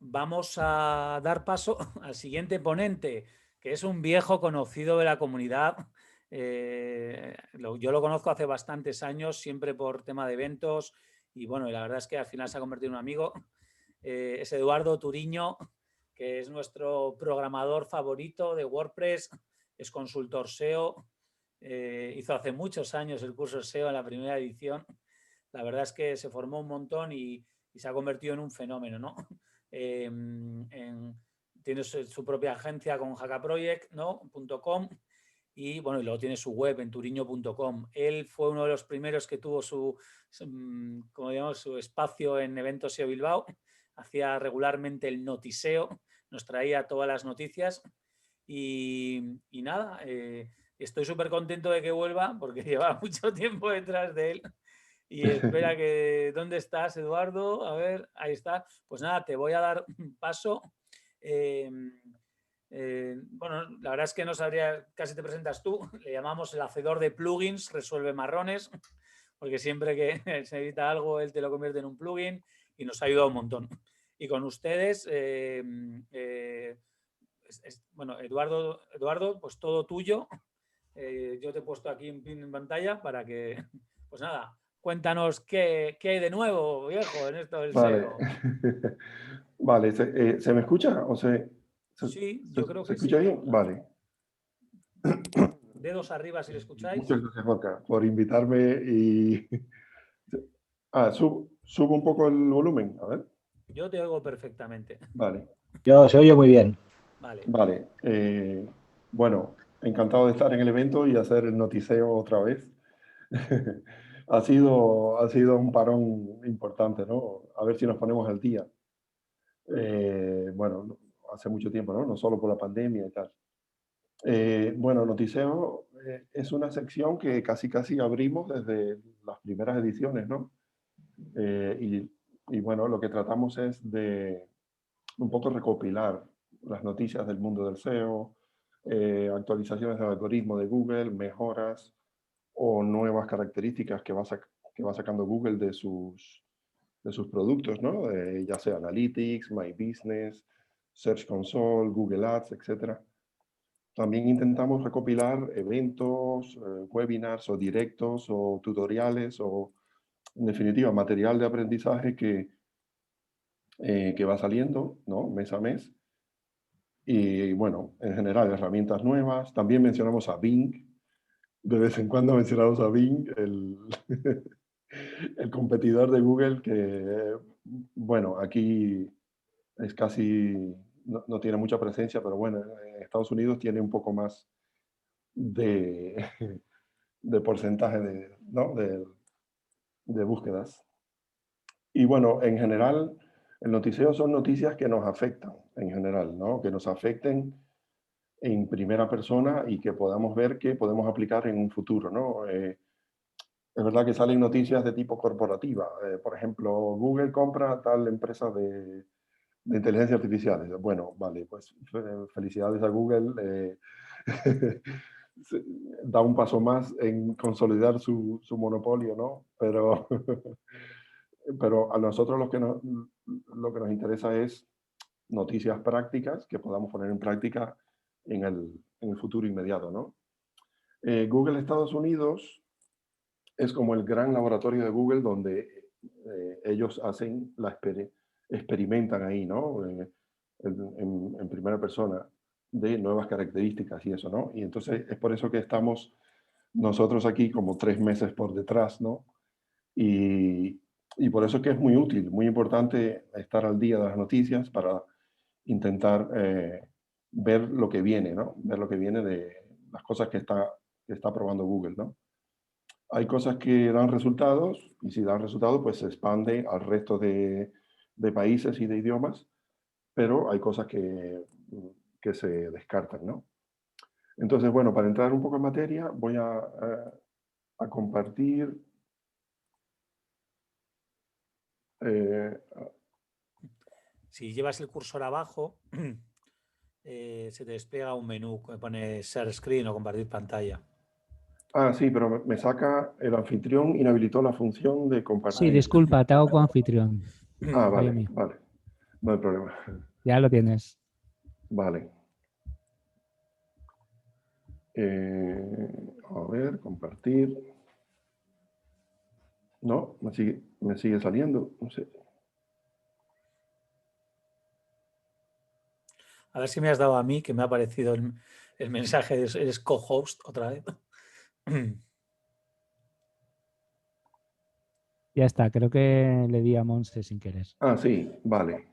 vamos a dar paso al siguiente ponente, que es un viejo conocido de la comunidad. Yo lo conozco hace bastantes años, siempre por tema de eventos, y bueno, la verdad es que al final se ha convertido en un amigo. Es Eduardo Turiño, que es nuestro programador favorito de WordPress, es consultor SEO, hizo hace muchos años el curso SEO en la primera edición. La verdad es que se formó un montón y se ha convertido en un fenómeno, ¿no? Tiene su propia agencia con hackaproject, ¿no? .com, y bueno, y luego tiene su web en turiño.com. Él fue uno de los primeros que tuvo como digamos, su espacio en Eventos SEO Bilbao. Hacía regularmente el notiseo, nos traía todas las noticias y nada, estoy súper contento de que vuelva porque lleva mucho tiempo detrás de él. Y espera que... ¿Dónde estás, Eduardo? A ver, ahí está. Pues nada, te voy a dar un paso. Bueno, la verdad es que no sabría, casi te presentas tú. Le llamamos el hacedor de plugins, resuelve marrones, porque siempre que se necesita algo, él te lo convierte en un plugin y nos ha ayudado un montón. Y con ustedes, bueno, Eduardo, pues todo tuyo. Yo te he puesto aquí un pin en pantalla para que, pues nada, cuéntanos qué hay de nuevo, viejo, en esto del Vale. SEO. Vale, ¿se me escucha? Sí, yo creo ¿Se que escucha sí. bien? Vale. Dedos arriba si lo escucháis. Muchas gracias, Jorge, por invitarme y... subo un poco el volumen, a ver. Yo te oigo perfectamente. Vale, Yo se oye muy bien. Vale. vale. Bueno, encantado de estar en el evento y hacer el noticeo otra vez. Ha sido un parón importante, ¿no? A ver si nos ponemos al día. Bueno, hace mucho tiempo, ¿no? No solo por la pandemia y tal. Bueno, Noticeo es una sección que casi abrimos desde las primeras ediciones, ¿no? Y bueno, lo que tratamos es de un poco recopilar las noticias del mundo del SEO, actualizaciones del algoritmo de Google, mejoras o nuevas características que va sacando Google de sus productos, ¿no? Ya sea Analytics, My Business, Search Console, Google Ads, etcétera. También intentamos recopilar eventos, webinars o directos o tutoriales o, en definitiva, material de aprendizaje que va saliendo, ¿no? Mes a mes. Y bueno, en general, herramientas nuevas. También mencionamos a Bing. De vez en cuando mencionamos a Bing, el competidor de Google que, bueno, aquí es casi, no tiene mucha presencia, pero bueno, en Estados Unidos tiene un poco más de, de porcentaje ¿no? de búsquedas. Y bueno, en general, el noticeo son noticias que nos afectan, en general, ¿no? Que nos afecten en primera persona y que podamos ver que podemos aplicar en un futuro, ¿no? Es verdad que salen noticias de tipo corporativa. Por ejemplo, Google compra tal empresa de inteligencia artificial. Bueno, vale, pues felicidades a Google. Da un paso más en consolidar su monopolio, ¿no? Pero a nosotros lo que nos interesa es noticias prácticas que podamos poner en práctica en el futuro inmediato, ¿no? Google Estados Unidos es como el gran laboratorio de Google donde ellos hacen experimentan ahí, ¿no? En primera persona de nuevas características y eso, ¿no? Y entonces es por eso que estamos nosotros aquí como 3 meses por detrás, ¿no? Y, y por eso que es muy útil, muy importante estar al día de las noticias para intentar ver lo que viene, ¿no? Ver lo que viene de las cosas que está probando Google, ¿no? Hay cosas que dan resultados y si dan resultados, pues se expande al resto de países y de idiomas, pero hay cosas que se descartan, ¿no? Entonces, bueno, para entrar un poco en materia, voy a compartir. eh, Si llevas el cursor abajo, se te despliega un menú que pone Share Screen o compartir pantalla. sí, pero me saca el anfitrión, inhabilitó la función de Sí, compartir. disculpa, te hago coanfitrión. Fallo Vale, mío. vale. No hay problema. Ya lo tienes. Vale. A ver, compartir. No, me sigue saliendo. No sé. A ver si me has dado a mí, que me ha aparecido el mensaje de eres co-host otra vez. Ya está, creo que le di a Monse sin querer. Ah, sí, vale.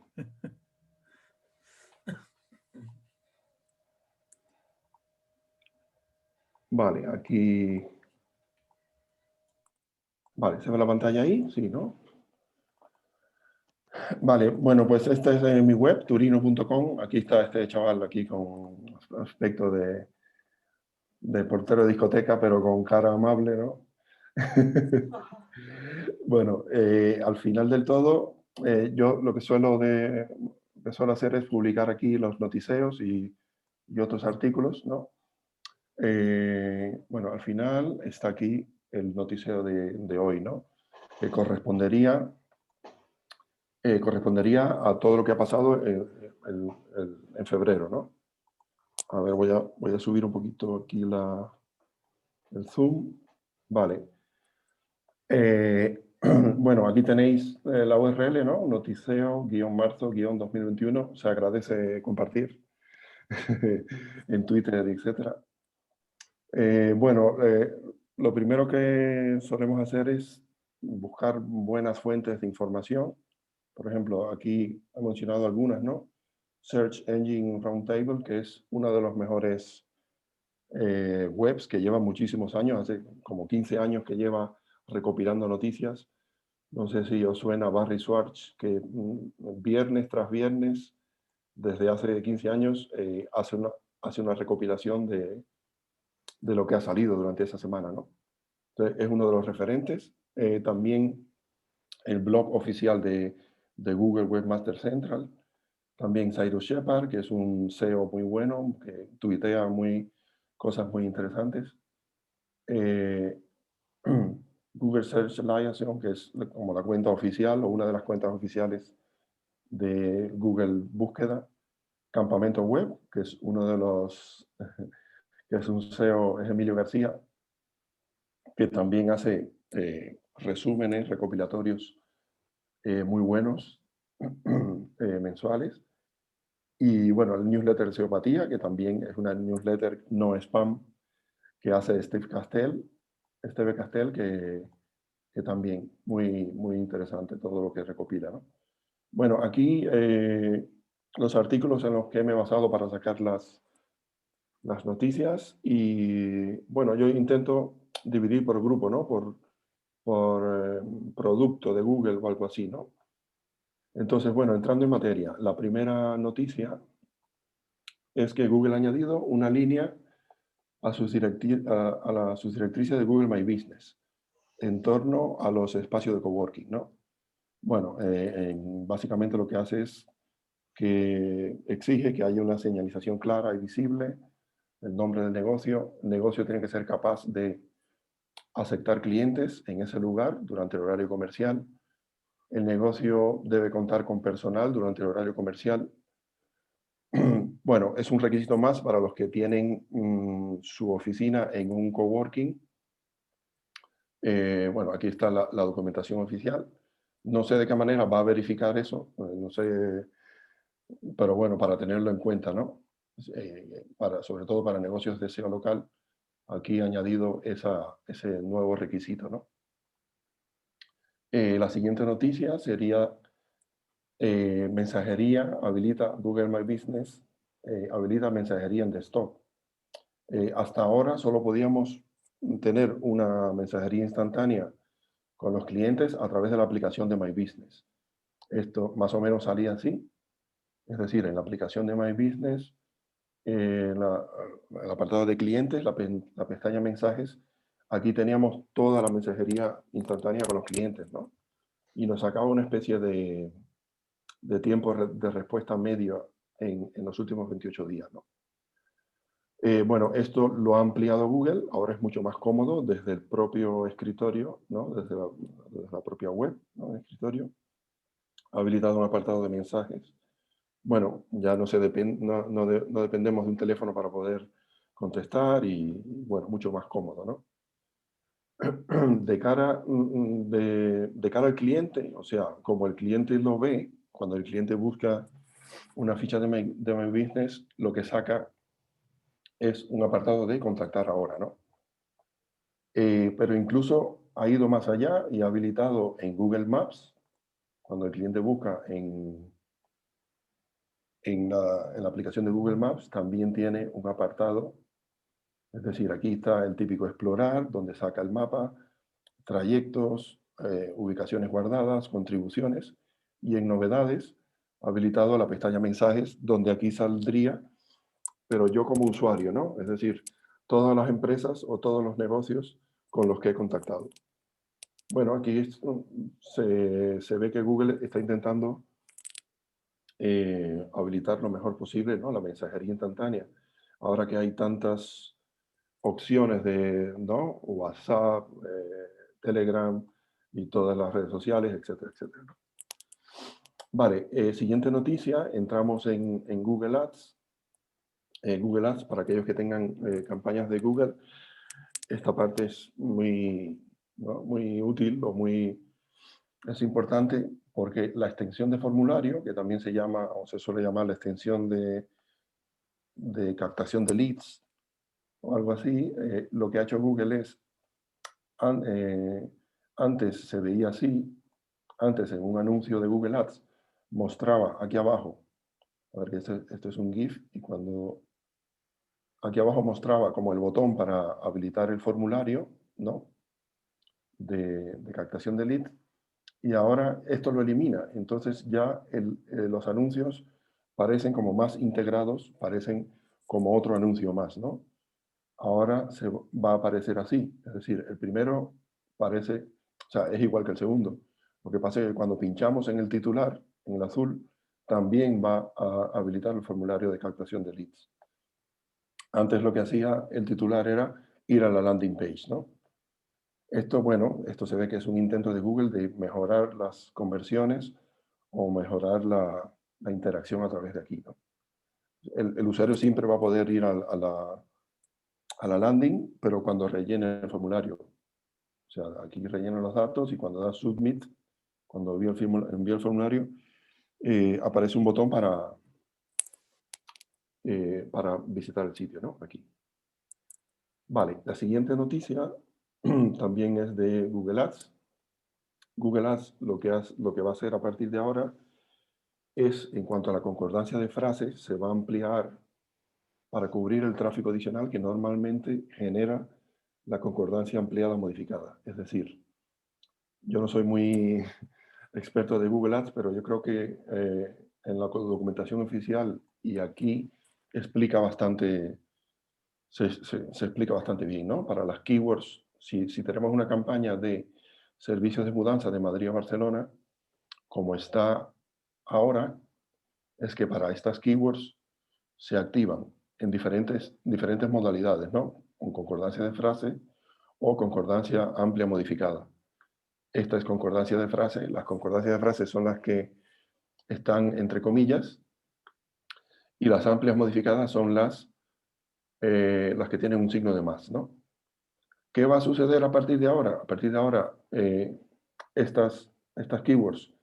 Vale, aquí. Vale, ¿se ve la pantalla ahí? Sí, ¿no? Vale, bueno, pues esta es mi web, turino.com. Aquí está este chaval aquí con aspecto de portero de discoteca, pero con cara amable, ¿no? Bueno, al final del todo, yo lo que suelo hacer es publicar aquí los noticios y otros artículos, ¿no? Bueno, al final está aquí el noticiero de hoy, ¿no? Que correspondería a todo lo que ha pasado en febrero, ¿no? A ver, voy a subir un poquito aquí el zoom. Vale. Bueno, aquí tenéis la URL, ¿no? Noticeo-marzo-2021. Se agradece compartir en Twitter, etc. Bueno, lo primero que solemos hacer es buscar buenas fuentes de información. Por ejemplo, aquí he mencionado algunas, ¿no? Search Engine Roundtable, que es uno de los mejores webs que lleva muchísimos años, hace como 15 años que lleva recopilando noticias. No sé si os suena Barry Schwartz, que viernes tras viernes, desde hace 15 años, hace una recopilación de lo que ha salido durante esa semana, ¿no? Entonces, es uno de los referentes. También el blog oficial de Google Webmaster Central. También Cyrus Shepard, que es un SEO muy bueno, que tuitea cosas muy interesantes. Google Search Liaison, que es como la cuenta oficial o una de las cuentas oficiales de Google Búsqueda. Campamento Web, que es uno de los, que es un SEO, es Emilio García, que también hace resúmenes recopilatorios muy buenos mensuales. Y bueno, el newsletter de Seopatía, que también es una newsletter no spam que hace Steve Castell, que también muy interesante todo lo que recopila, ¿no? Bueno, aquí los artículos en los que me he basado para sacar las noticias y bueno, yo intento dividir por grupo, ¿no? Por producto de Google o algo así, ¿no? Entonces, bueno, entrando en materia, la primera noticia es que Google ha añadido una línea a sus directrices de Google My Business en torno a los espacios de coworking, ¿no? Bueno, básicamente lo que hace es que exige que haya una señalización clara y visible, el nombre del negocio. El negocio tiene que ser capaz de aceptar clientes en ese lugar durante el horario comercial. El negocio debe contar con personal durante el horario comercial. Bueno, es un requisito más para los que tienen su oficina en un coworking. Bueno, aquí está la documentación oficial. No sé de qué manera va a verificar eso, no sé, pero bueno, para tenerlo en cuenta, ¿no? Sobre todo para negocios de SEO local, aquí he añadido ese nuevo requisito, ¿no? La siguiente noticia sería mensajería, habilita Google My Business, habilita mensajería en desktop. Hasta ahora solo podíamos tener una mensajería instantánea con los clientes a través de la aplicación de My Business. Esto más o menos salía así, es decir, en la aplicación de My Business, el apartado de clientes, la pestaña mensajes, aquí teníamos toda la mensajería instantánea con los clientes, ¿no? Y nos sacaba una especie de tiempo de respuesta medio en los últimos 28 días, ¿no? Bueno, esto lo ha ampliado Google, ahora es mucho más cómodo desde el propio escritorio, ¿no? Desde la propia web, ¿no? El escritorio. Ha habilitado un apartado de mensajes bueno, ya no dependemos de un teléfono para poder contestar y, bueno, mucho más cómodo, ¿no? De cara al cliente, o sea, como el cliente lo ve, cuando el cliente busca una ficha de My Business, lo que saca es un apartado de contactar ahora, ¿no? Pero incluso ha ido más allá y ha habilitado en Google Maps, cuando el cliente busca en la aplicación de Google Maps, también tiene un apartado. Es decir, aquí está el típico explorar, donde saca el mapa, trayectos, ubicaciones guardadas, contribuciones, y en novedades, habilitado la pestaña mensajes, donde aquí saldría, pero yo como usuario, ¿no? Es decir, todas las empresas o todos los negocios con los que he contactado. Bueno, aquí se ve que Google está intentando habilitar lo mejor posible, ¿no? La mensajería instantánea. Ahora que hay tantas opciones de, ¿no? WhatsApp, Telegram y todas las redes sociales, etcétera, etcétera. Vale, siguiente noticia, entramos en Google Ads. Google Ads, para aquellos que tengan campañas de Google, esta parte es muy, ¿no? Muy útil o es importante porque la extensión de formulario, que también se llama o se suele llamar la extensión de captación de leads o algo así, lo que ha hecho Google es antes se veía así, antes en un anuncio de Google Ads mostraba aquí abajo, a ver que esto es un GIF, y cuando aquí abajo mostraba como el botón para habilitar el formulario, ¿no? de captación de lead, y ahora esto lo elimina. Entonces ya los anuncios parecen como más integrados, parecen como otro anuncio más, ¿no? Ahora se va a aparecer así, es decir, el primero parece, o sea, es igual que el segundo. Lo que pasa es que cuando pinchamos en el titular, en el azul, también va a habilitar el formulario de captación de leads. Antes lo que hacía el titular era ir a la landing page, ¿no? Esto, bueno, esto se ve que es un intento de Google de mejorar las conversiones o mejorar la interacción a través de aquí, ¿no? El usuario siempre va a poder ir a la landing, pero cuando rellene el formulario. O sea, aquí rellena los datos y cuando da submit, cuando envía el formulario, aparece un botón para visitar el sitio, ¿no? Aquí. Vale, la siguiente noticia también es de Google Ads. Google Ads lo que va a hacer a partir de ahora es, en cuanto a la concordancia de frases, se va a ampliar para cubrir el tráfico adicional que normalmente genera la concordancia ampliada modificada. Es decir, yo no soy muy experto de Google Ads, pero yo creo que en la documentación oficial y aquí explica bastante, se explica bastante bien, ¿no? Para las keywords, si tenemos una campaña de servicios de mudanza de Madrid a Barcelona, como está ahora, es que para estas keywords se activan en diferentes modalidades, ¿no? Con concordancia de frase o concordancia amplia modificada. Esta es concordancia de frase. Las concordancias de frase son las que están entre comillas y las amplias modificadas son las que tienen un signo de más, ¿no? ¿Qué va a suceder a partir de ahora? A partir de ahora, estas keywords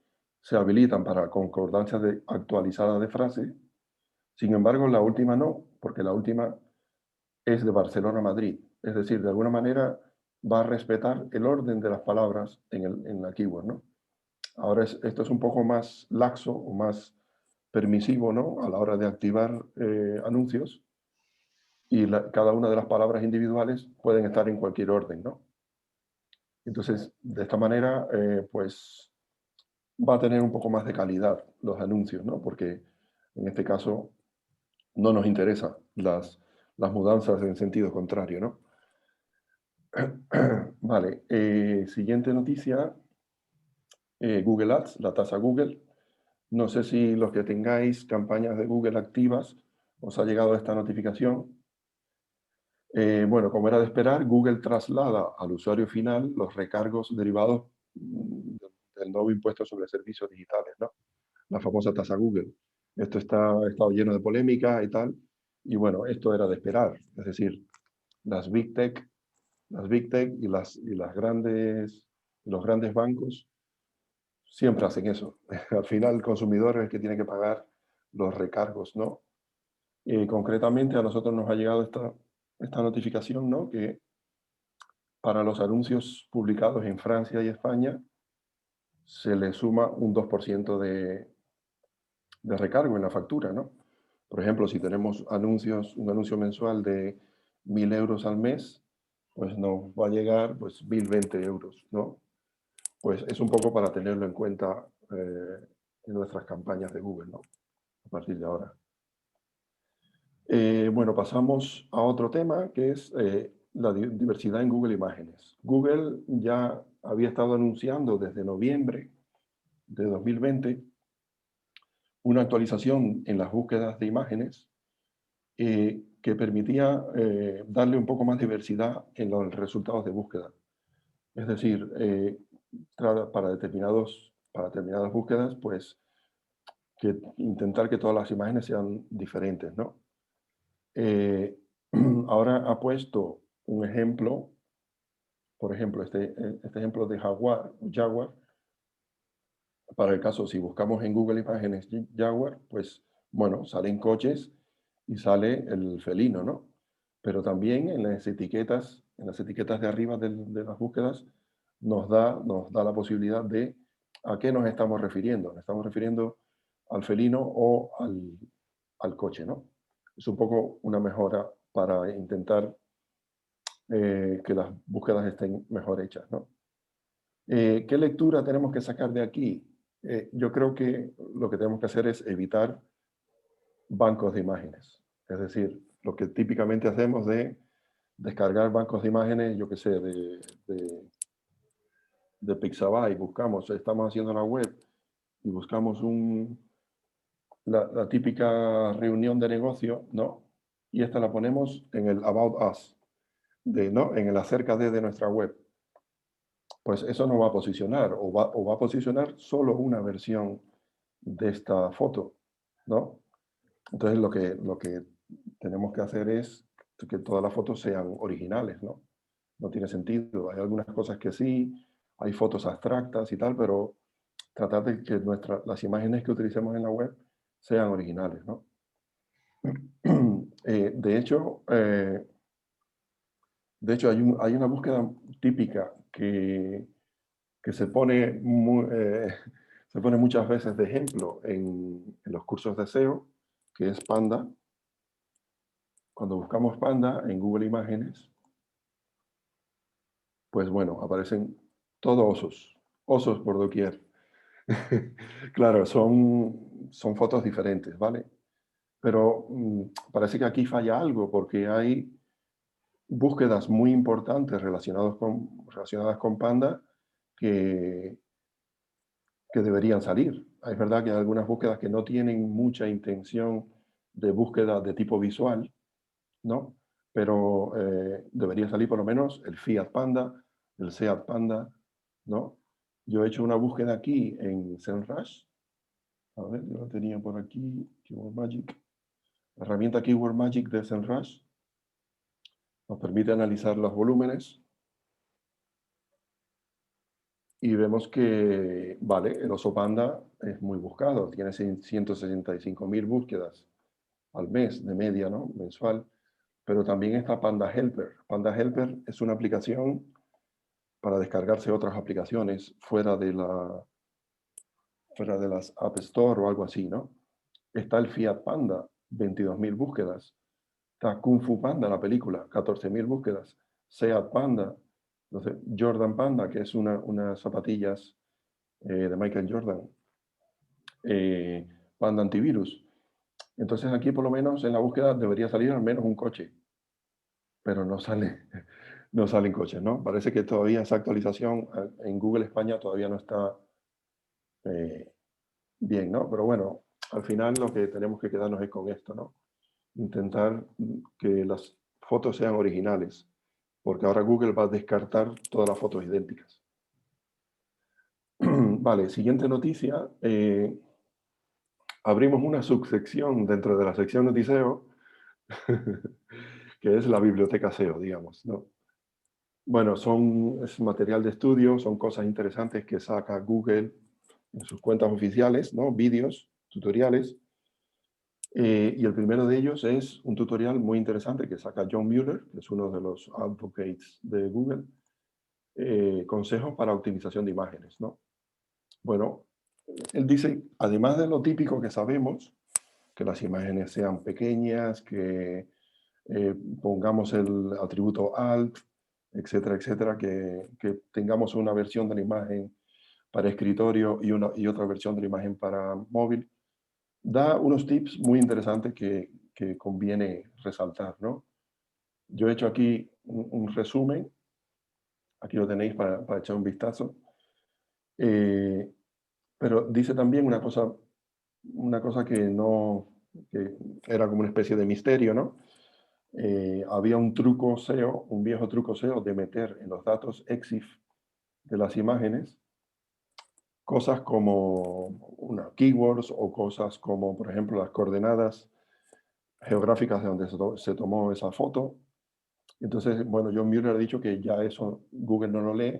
se habilitan para concordancia actualizada de frase. Sin embargo, la última no, porque la última es de Barcelona a Madrid. Es decir, de alguna manera va a respetar el orden de las palabras en la keyword, ¿no? Ahora esto es un poco más laxo o más permisivo, ¿no? A la hora de activar anuncios, y cada una de las palabras individuales pueden estar en cualquier orden, ¿no? Entonces, de esta manera, pues va a tener un poco más de calidad los anuncios, ¿no? Porque en este caso no nos interesan las mudanzas en sentido contrario, ¿no? Vale, siguiente noticia, Google Ads, la tasa Google. No sé si los que tengáis campañas de Google activas os ha llegado esta notificación. Bueno, como era de esperar, Google traslada al usuario final los recargos derivados del nuevo impuesto sobre servicios digitales, ¿no? La famosa tasa Google. Esto ha estado lleno de polémica y tal. Y bueno, esto era de esperar. Es decir, las Big Tech, y los grandes bancos siempre hacen eso. Al final el consumidor es el que tiene que pagar los recargos, ¿no? Concretamente a nosotros nos ha llegado esta notificación, ¿no? Que para los anuncios publicados en Francia y España se le suma un 2% de recargo en la factura, ¿no? Por ejemplo, si tenemos un anuncio mensual de 1.000 euros al mes, pues nos va a llegar pues 1.020 euros, ¿no? Pues es un poco para tenerlo en cuenta en nuestras campañas de Google, ¿no? A partir de ahora. Bueno, pasamos a otro tema que es la diversidad en Google Imágenes. Google ya había estado anunciando desde noviembre de 2020 una actualización en las búsquedas de imágenes que permitía darle un poco más diversidad en los resultados de búsqueda. Es decir, para determinadas búsquedas, pues intentar que todas las imágenes sean diferentes, ¿no? Ahora ha puesto un ejemplo, por ejemplo, este ejemplo de Jaguar, para el caso, si buscamos en Google Imágenes Jaguar, pues, bueno, salen coches y sale el felino, ¿no? Pero también en las etiquetas de arriba de las búsquedas, nos da la posibilidad de a qué nos estamos refiriendo. Nos estamos refiriendo al felino o al coche, ¿no? Es un poco una mejora para intentar que las búsquedas estén mejor hechas, ¿no? ¿Qué lectura tenemos que sacar de aquí? Yo creo que lo que tenemos que hacer es evitar bancos de imágenes. Es decir, lo que típicamente hacemos de descargar bancos de imágenes, yo qué sé, de Pixabay, estamos haciendo la web y buscamos la típica reunión de negocio, ¿no? Y esta la ponemos en el About Us, ¿no? En el acerca de nuestra web. Pues eso no va a posicionar, o va a posicionar solo una versión de esta foto, ¿no? Entonces lo que tenemos que hacer es que todas las fotos sean originales, ¿no? No tiene sentido. Hay algunas cosas que sí, hay fotos abstractas y tal, pero tratar de que las imágenes que utilicemos en la web sean originales, ¿no? De hecho, hay una búsqueda típica que se pone, se pone muchas veces de ejemplo en los cursos de SEO, que es Panda. Cuando buscamos Panda en Google Imágenes, pues bueno, aparecen todos osos por doquier. Claro, son fotos diferentes, ¿vale? Pero parece que aquí falla algo porque hay búsquedas muy importantes relacionadas con Panda que deberían salir. Es verdad que hay algunas búsquedas que no tienen mucha intención de búsqueda de tipo visual, ¿no? Pero debería salir por lo menos el Fiat Panda, el Seat Panda, ¿no? Yo he hecho una búsqueda aquí en SEMrush. A ver, yo lo tenía por aquí, Keyword Magic. La herramienta Keyword Magic de SEMrush nos permite analizar los volúmenes y vemos que, vale, el oso panda es muy buscado, tiene 165.000 búsquedas al mes de media, ¿no? Mensual. Pero también está Panda Helper. Panda Helper es una aplicación para descargarse otras aplicaciones fuera de las App Store o algo así, ¿no? Está el Fiat Panda, 22.000 búsquedas. Está Kung Fu Panda, la película, 14.000 búsquedas. Seat Panda, no sé, Jordan Panda, que es unas zapatillas de Michael Jordan. Panda Antivirus. Entonces aquí por lo menos en la búsqueda debería salir al menos un coche, pero no salen coches, ¿no? Parece que todavía esa actualización en Google España todavía no está bien, ¿no? Pero bueno, al final lo que tenemos que quedarnos es con esto, ¿no? Intentar que las fotos sean originales, porque ahora Google va a descartar todas las fotos idénticas. Vale, siguiente noticia. abrimos una subsección dentro de la sección Notiseo, que es la biblioteca SEO, digamos, ¿no? Bueno, es material de estudio, son cosas interesantes que saca Google en sus cuentas oficiales, ¿no? Vídeos, tutoriales. Y el primero de ellos es un tutorial muy interesante que saca John Mueller, que es uno de los advocates de Google, consejos para optimización de imágenes, ¿no? Bueno, él dice, además de lo típico que sabemos, que las imágenes sean pequeñas, que pongamos el atributo alt, etcétera, etcétera, que tengamos una versión de la imagen para escritorio y otra versión de la imagen para móvil, da unos tips muy interesantes que conviene resaltar, ¿no? Yo he hecho aquí un resumen, aquí lo tenéis para echar un vistazo, eh, pero dice también una cosa que no, que era como una especie de misterio, ¿no? Había un truco SEO, un viejo truco SEO de meter en los datos EXIF de las imágenes cosas como keywords o cosas como, por ejemplo, las coordenadas geográficas de donde se tomó esa foto. Entonces, bueno, John Mueller ha dicho que ya eso Google no lo lee,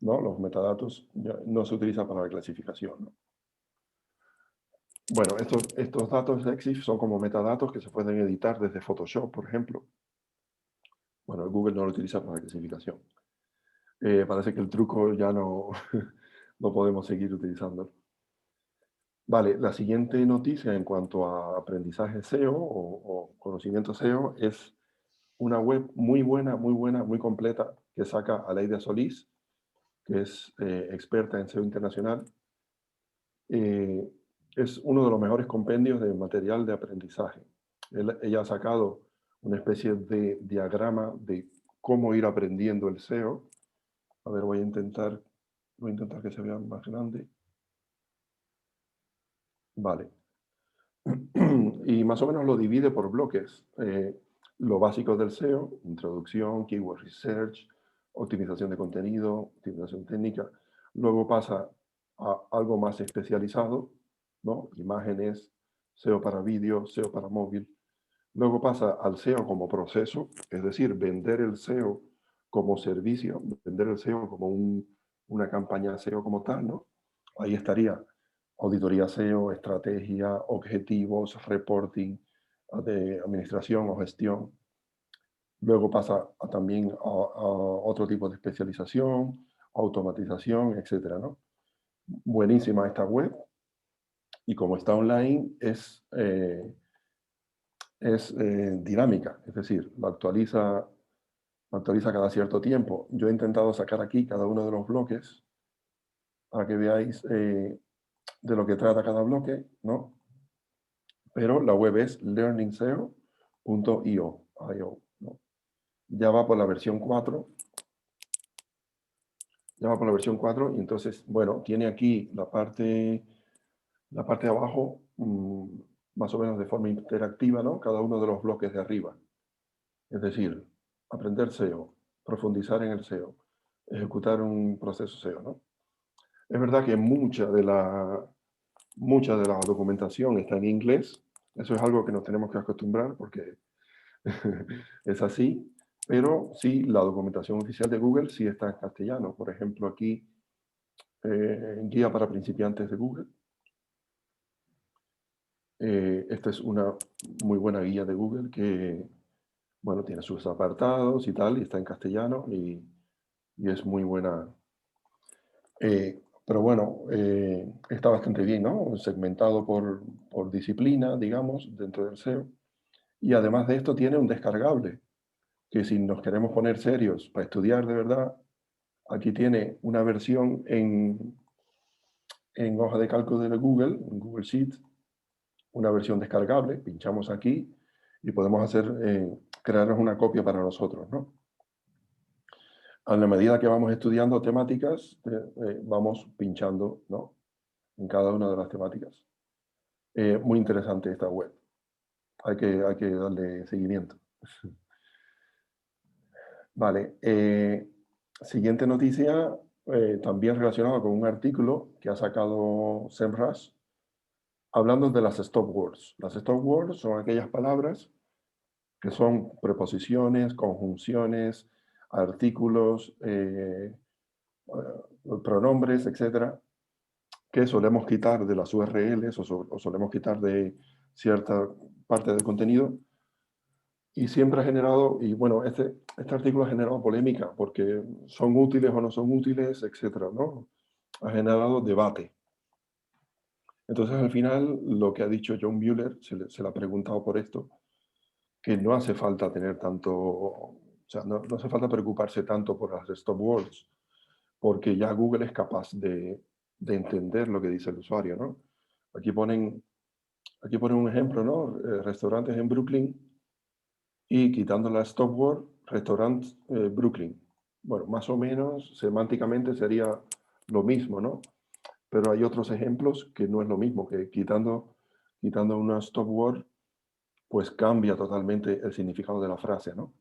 ¿no? Los metadatos ya no se utilizan para la clasificación, ¿no? Bueno, estos datos EXIF son como metadatos que se pueden editar desde Photoshop, por ejemplo. Bueno, Google no lo utiliza para la clasificación. Parece que el truco ya no, no podemos seguir utilizándolo. Vale, la siguiente noticia en cuanto a aprendizaje SEO o conocimiento SEO es una web muy buena, muy completa que saca Aleida Solís, que es experta en SEO internacional. Es uno de los mejores compendios de material de aprendizaje. Ella ha sacado una especie de diagrama de cómo ir aprendiendo el SEO. A ver, voy a intentar que se vea más grande. Vale. Y más o menos lo divide por bloques. Lo básico del SEO, introducción, keyword research, optimización de contenido, optimización técnica. Luego pasa a algo más especializado, ¿no? Imágenes, SEO para vídeo, SEO para móvil. Luego pasa al SEO como proceso, es decir, vender el SEO como servicio, vender el SEO como una campaña SEO como tal, ¿no? Ahí estaría auditoría SEO, estrategia, objetivos, reporting, de administración o gestión. Luego pasa también a otro tipo de especialización, automatización, etcétera, ¿no? Buenísima esta web y como está online es dinámica, es decir, actualiza cada cierto tiempo. Yo he intentado sacar aquí cada uno de los bloques para que veáis de lo que trata cada bloque, ¿no? Pero la web es learningseo.io, ¿no? Ya va por la versión 4. Ya va por la versión 4 y entonces, bueno, tiene aquí la parte de abajo, más o menos de forma interactiva, ¿no? Cada uno de los bloques de arriba. Es decir, aprender SEO, profundizar en el SEO, ejecutar un proceso SEO, ¿no? Es verdad que mucha de la documentación está en inglés. Eso es algo que nos tenemos que acostumbrar porque es así. Pero sí, la documentación oficial de Google sí está en castellano. Por ejemplo, aquí, guía para principiantes de Google. Esta es una muy buena guía de Google que, bueno, tiene sus apartados y tal, y está en castellano y es muy buena. Pero bueno, está bastante bien, ¿no? Segmentado por disciplina, digamos, dentro del SEO. Y además de esto tiene un descargable, que si nos queremos poner serios para estudiar de verdad, aquí tiene una versión en hoja de cálculo de Google, en Google Sheets, una versión descargable, pinchamos aquí y podemos crearnos una copia para nosotros, ¿no? A la medida que vamos estudiando temáticas, vamos pinchando, ¿no? En cada una de las temáticas. Muy interesante esta web. Hay que darle seguimiento. Vale. Siguiente noticia, también relacionada con un artículo que ha sacado SEMrush, hablando de las stop words. Las stop words son aquellas palabras que son preposiciones, conjunciones, artículos, pronombres, etcétera, que solemos quitar de las URLs o solemos quitar de cierta parte del contenido. Y siempre ha generado, y bueno, este artículo ha generado polémica porque son útiles o no son útiles, etcétera, ¿no? Ha generado debate. Entonces, al final, lo que ha dicho John Mueller, se le ha preguntado por esto, que no hace falta tener tanto, o sea, no hace falta preocuparse tanto por las stop words, porque ya Google es capaz de entender lo que dice el usuario, ¿no? Aquí ponen un ejemplo, ¿no? Restaurantes en Brooklyn y quitando la stop word, restaurant Brooklyn. Bueno, más o menos semánticamente sería lo mismo, ¿no? Pero hay otros ejemplos que no es lo mismo, que quitando una stop word, pues cambia totalmente el significado de la frase, ¿no?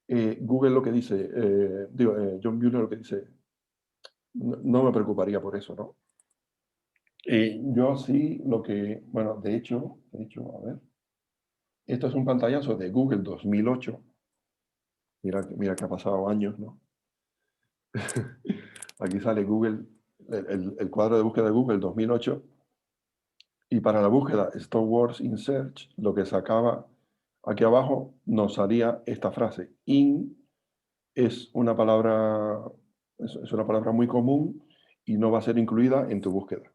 Google lo que dice, John Mueller lo que dice, no me preocuparía por eso, ¿no? Yo sí lo que, bueno, de hecho, a ver, esto es un pantallazo de Google 2008. Mira que ha pasado años, ¿no? Aquí sale Google, el cuadro de búsqueda de Google 2008. Y para la búsqueda Stop Words in Search, lo que sacaba aquí abajo nos salía esta frase. In es una palabra muy común y no va a ser incluida en tu búsqueda.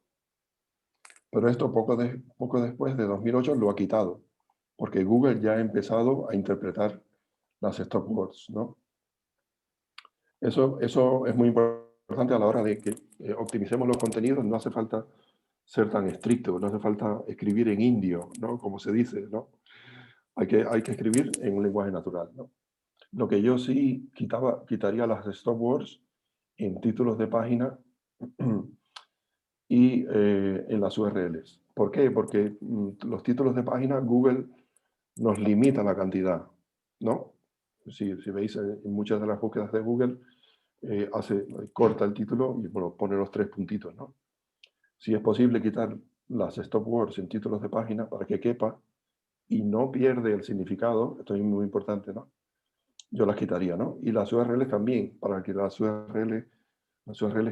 Pero esto poco después de 2008 lo ha quitado, porque Google ya ha empezado a interpretar las stop words, ¿no? Eso es muy importante a la hora de que optimicemos los contenidos. No hace falta ser tan estricto, no hace falta escribir en indio, ¿no? Como se dice, ¿no? Hay que escribir en un lenguaje natural, ¿no? Lo que yo sí quitaría las stop words en títulos de página y en las URLs. ¿Por qué? Porque los títulos de página Google nos limita la cantidad, ¿no? Si veis en muchas de las búsquedas de Google, corta el título y bueno, pone los 3 puntitos, ¿no? Si es posible quitar las stop words en títulos de página para que quepa y no pierde el significado, esto es muy importante, ¿no? Yo las quitaría, ¿no? Y las URLs también, para que las URLs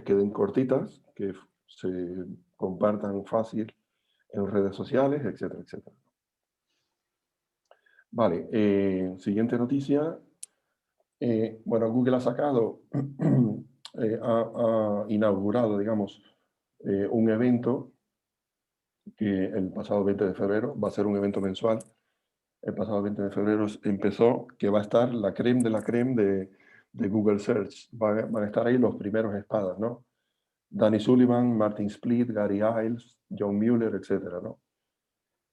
queden cortitas, que se compartan fácil en redes sociales, etcétera, etcétera. Vale, siguiente noticia. Bueno, Google ha sacado, ha inaugurado, digamos, un evento que el pasado 20 de febrero va a ser un evento mensual. El pasado 20 de febrero empezó, que va a estar la creme de la creme de Google Search. Van a estar ahí los primeros espadas, ¿no? Danny Sullivan, Martin Splitt, Gary Iles, John Mueller, etcétera, ¿no?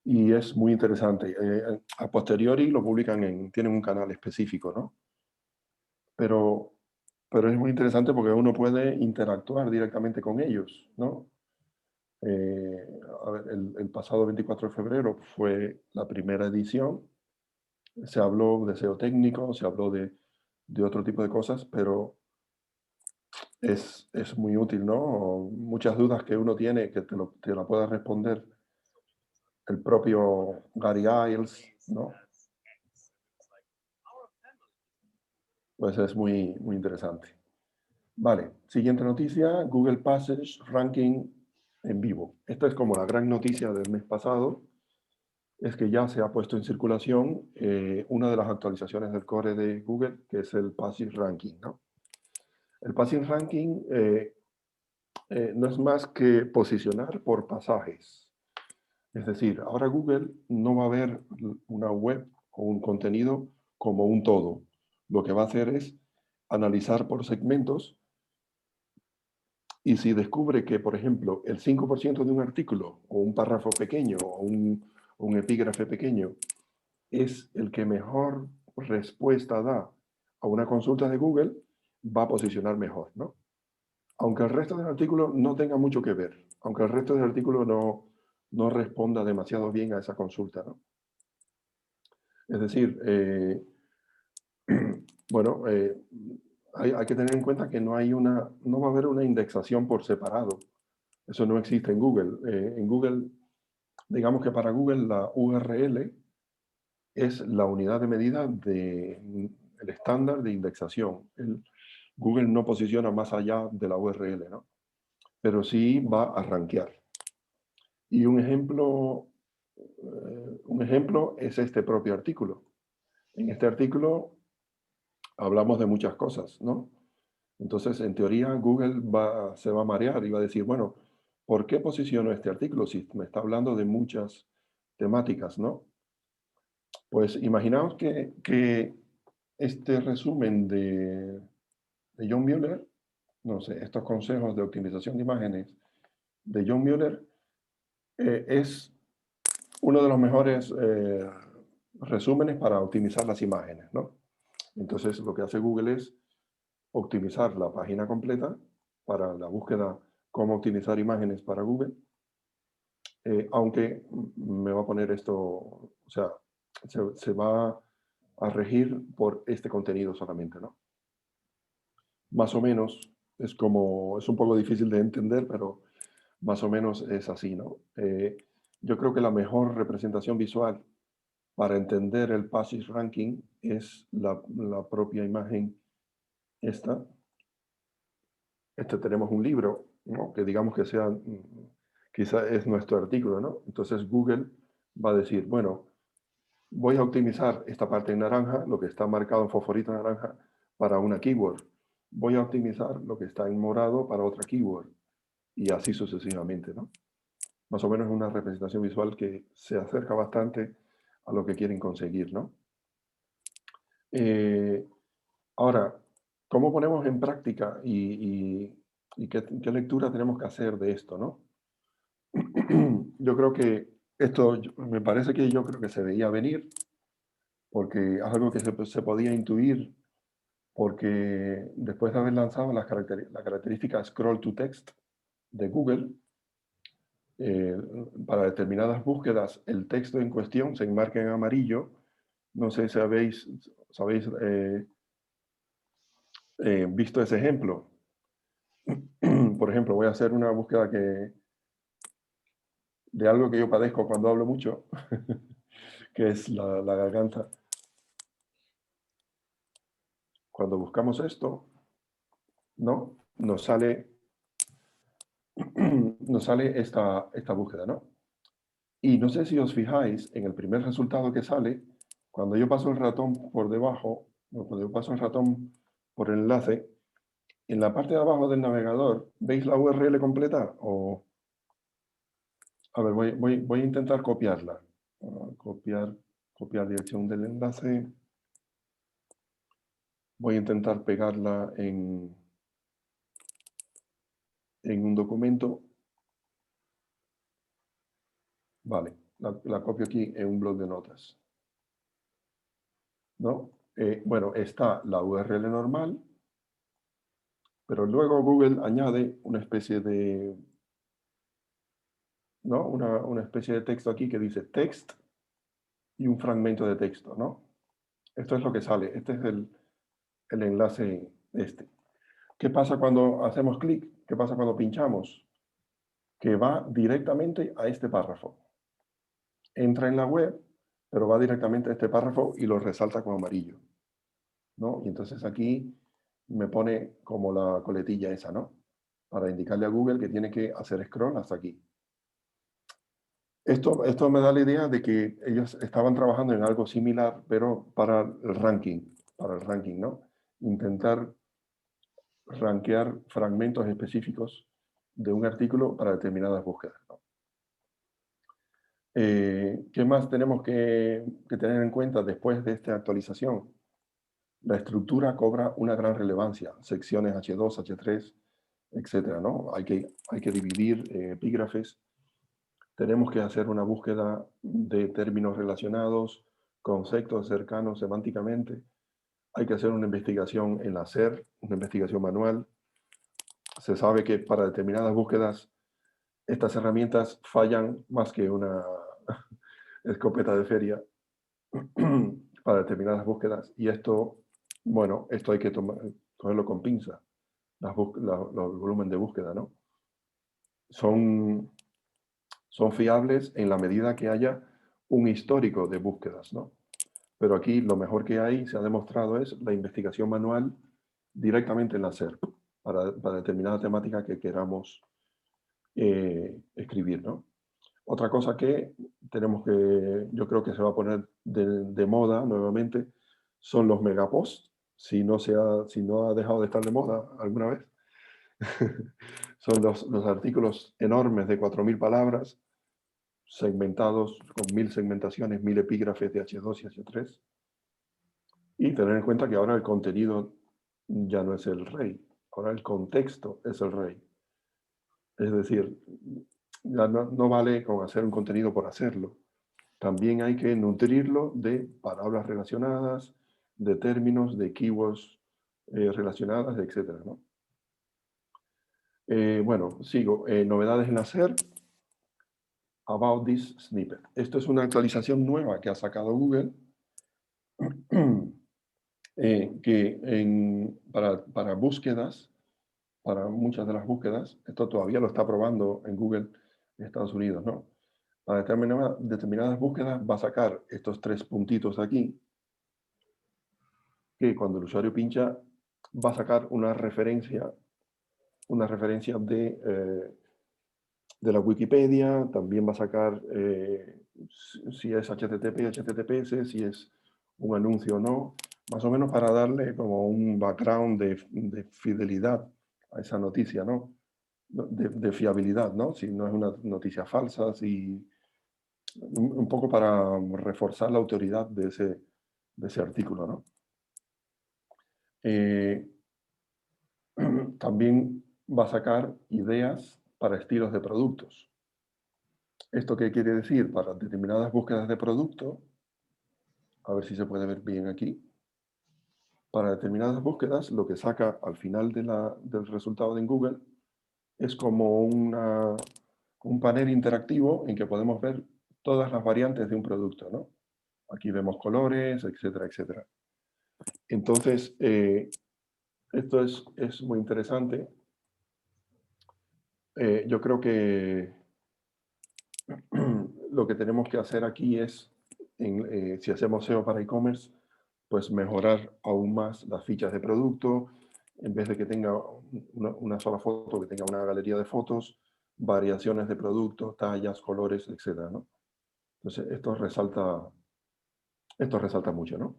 Y es muy interesante. A posteriori lo publican tienen un canal específico, ¿no? Pero es muy interesante porque uno puede interactuar directamente con ellos, ¿no? A ver, el pasado 24 de febrero fue la primera edición. Se habló de SEO técnico, se habló de otro tipo de cosas, pero es muy útil, ¿no? Muchas dudas que uno tiene que te la pueda responder el propio Gary Iles, ¿no? Pues es muy interesante. Vale, siguiente noticia, Google Passage Ranking en vivo. Esta es como la gran noticia del mes pasado, es que ya se ha puesto en circulación una de las actualizaciones del core de Google, que es el Passage Ranking, ¿no? El Passage Ranking no es más que posicionar por pasajes. Es decir, ahora Google no va a ver una web o un contenido como un todo. Lo que va a hacer es analizar por segmentos y si descubre que, por ejemplo, el 5% de un artículo o un párrafo pequeño o un epígrafe pequeño es el que mejor respuesta da a una consulta de Google, va a posicionar mejor, ¿no? Aunque el resto del artículo no tenga mucho que ver, aunque el resto del artículo no responda demasiado bien a esa consulta, ¿no? Es decir, bueno, hay que tener en cuenta que no va a haber una indexación por separado. Eso no existe en Google. En Google Digamos que para Google la URL es la unidad de medida del estándar de indexación. Google no posiciona más allá de la URL, ¿no? Pero sí va a rankear. Y un ejemplo es este propio artículo. En este artículo hablamos de muchas cosas, ¿no? Entonces, en teoría, Google se va a marear y va a decir, bueno, ¿por qué posiciono este artículo si me está hablando de muchas temáticas, ¿no? Pues imaginaos que este resumen de John Mueller, no sé, estos consejos de optimización de imágenes de John Mueller es uno de los mejores resúmenes para optimizar las imágenes, ¿no? Entonces, lo que hace Google es optimizar la página completa para la búsqueda cómo optimizar imágenes para Google, aunque me va a poner esto, o sea, se va a regir por este contenido solamente, ¿no? Más o menos es un poco difícil de entender, pero más o menos es así, ¿no? Yo creo que la mejor representación visual para entender el passage ranking es la propia imagen esta. Tenemos un libro, ¿no? Que digamos que sea, quizá es nuestro artículo, ¿no? Entonces Google va a decir, bueno, voy a optimizar esta parte en naranja, lo que está marcado en fosforito naranja, para una keyword. Voy a optimizar lo que está en morado para otra keyword. Y así sucesivamente, ¿no? Más o menos una representación visual que se acerca bastante a lo que quieren conseguir, ¿no? Ahora, ¿cómo ponemos en práctica y qué lectura tenemos que hacer de esto, ¿no? Yo creo que esto, me parece que yo creo que se veía venir, porque es algo que se podía intuir, porque después de haber lanzado la característica Scroll to Text de Google, para determinadas búsquedas el texto en cuestión se enmarca en amarillo. No sé si habéis visto ese ejemplo. Por ejemplo, voy a hacer una búsqueda de algo que yo padezco cuando hablo mucho, que es la garganta. Cuando buscamos esto, ¿no? Nos sale esta búsqueda, ¿no? Y no sé si os fijáis en el primer resultado que sale, cuando yo paso el ratón por debajo, cuando yo paso el ratón por el enlace, en la parte de abajo del navegador, ¿veis la URL completa? A ver, voy a intentar copiarla. Copiar dirección del enlace. Voy a intentar pegarla en un documento. Vale, la copio aquí en un blog de notas, ¿no? Bueno, está la URL normal, pero luego Google añade una especie de, ¿no? Una especie de texto aquí que dice text y un fragmento de texto, ¿no? Esto es lo que sale. Este es el enlace este. ¿Qué pasa cuando hacemos clic? ¿Qué pasa cuando pinchamos? Que va directamente a este párrafo. Entra en la web, pero va directamente a este párrafo y lo resalta con amarillo, ¿no? Y entonces aquí me pone como la coletilla esa, ¿no? Para indicarle a Google que tiene que hacer scroll hasta aquí. Esto me da la idea de que ellos estaban trabajando en algo similar, pero para el ranking, ¿no? Intentar rankear fragmentos específicos de un artículo para determinadas búsquedas, ¿no? ¿Qué más tenemos que tener en cuenta después de esta actualización? La estructura cobra una gran relevancia, secciones H2, H3, etcétera, ¿no? Hay que dividir epígrafes. Tenemos que hacer una búsqueda de términos relacionados, conceptos cercanos semánticamente. Hay que hacer una investigación en la SER, una investigación manual. Se sabe que para determinadas búsquedas estas herramientas fallan más que una escopeta de feria para determinadas búsquedas. Y esto, bueno, esto hay que cogerlo con pinza, los volumen de búsqueda, ¿no? Son son fiables en la medida que haya un histórico de búsquedas, ¿no? Pero aquí lo mejor que hay, se ha demostrado, es la investigación manual directamente en la SERP para determinada temática que queramos escribir, ¿no? Otra cosa que tenemos que, yo creo que se va a poner de moda nuevamente, son los megaposts, si no ha dejado de estar de moda alguna vez. Son los artículos enormes de 4.000 palabras, segmentados con 1.000 segmentaciones, 1.000 epígrafes de H2 y H3. Y tener en cuenta que ahora el contenido ya no es el rey, ahora el contexto es el rey. Es decir, ya no vale con hacer un contenido por hacerlo. También hay que nutrirlo de palabras relacionadas, de términos, de keywords relacionadas, etc., ¿no? Bueno, sigo. Novedades en la SERP. About this snippet. Esto es una actualización nueva que ha sacado Google que para búsquedas, para muchas de las búsquedas, esto todavía lo está probando en Google en Estados Unidos, ¿no? Para determinadas búsquedas va a sacar estos 3 puntitos aquí, que cuando el usuario pincha va a sacar una referencia de la Wikipedia, también va a sacar si es HTTP, HTTPS, si es un anuncio o no, más o menos para darle como un background de fidelidad a esa noticia, ¿no? De fiabilidad, ¿no? Si no es una noticia falsa, si un poco para reforzar la autoridad de ese artículo, ¿no? También va a sacar ideas para estilos de productos. ¿Esto qué quiere decir? Para determinadas búsquedas de producto, a ver si se puede ver bien aquí, para determinadas búsquedas lo que saca al final del resultado de Google es como un panel interactivo en que podemos ver todas las variantes de un producto, ¿no? Aquí vemos colores, etcétera, etcétera. Entonces, esto es muy interesante. Yo creo que lo que tenemos que hacer aquí es, si hacemos SEO para e-commerce, pues mejorar aún más las fichas de producto, en vez de que tenga una sola foto, que tenga una galería de fotos, variaciones de productos, tallas, colores, etcétera, ¿no? Entonces, esto resalta mucho, ¿no?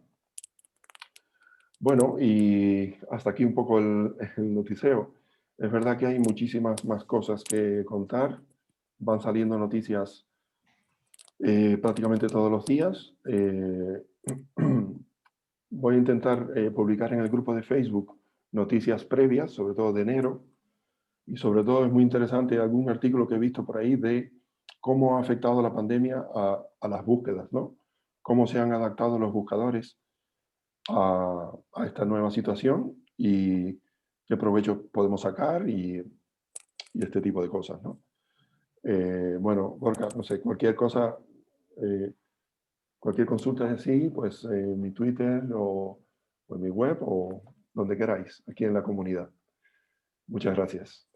Bueno, y hasta aquí un poco el noticeo. Es verdad que hay muchísimas más cosas que contar. Van saliendo noticias prácticamente todos los días. Voy a intentar publicar en el grupo de Facebook noticias previas, sobre todo de enero. Y sobre todo es muy interesante algún artículo que he visto por ahí de cómo ha afectado la pandemia a las búsquedas, ¿no? Cómo se han adaptado los buscadores a esta nueva situación y qué provecho podemos sacar y este tipo de cosas, ¿no? Bueno, Gorka, no sé, cualquier cosa, cualquier consulta es así, pues en mi Twitter o en mi web o donde queráis, aquí en la comunidad. Muchas gracias.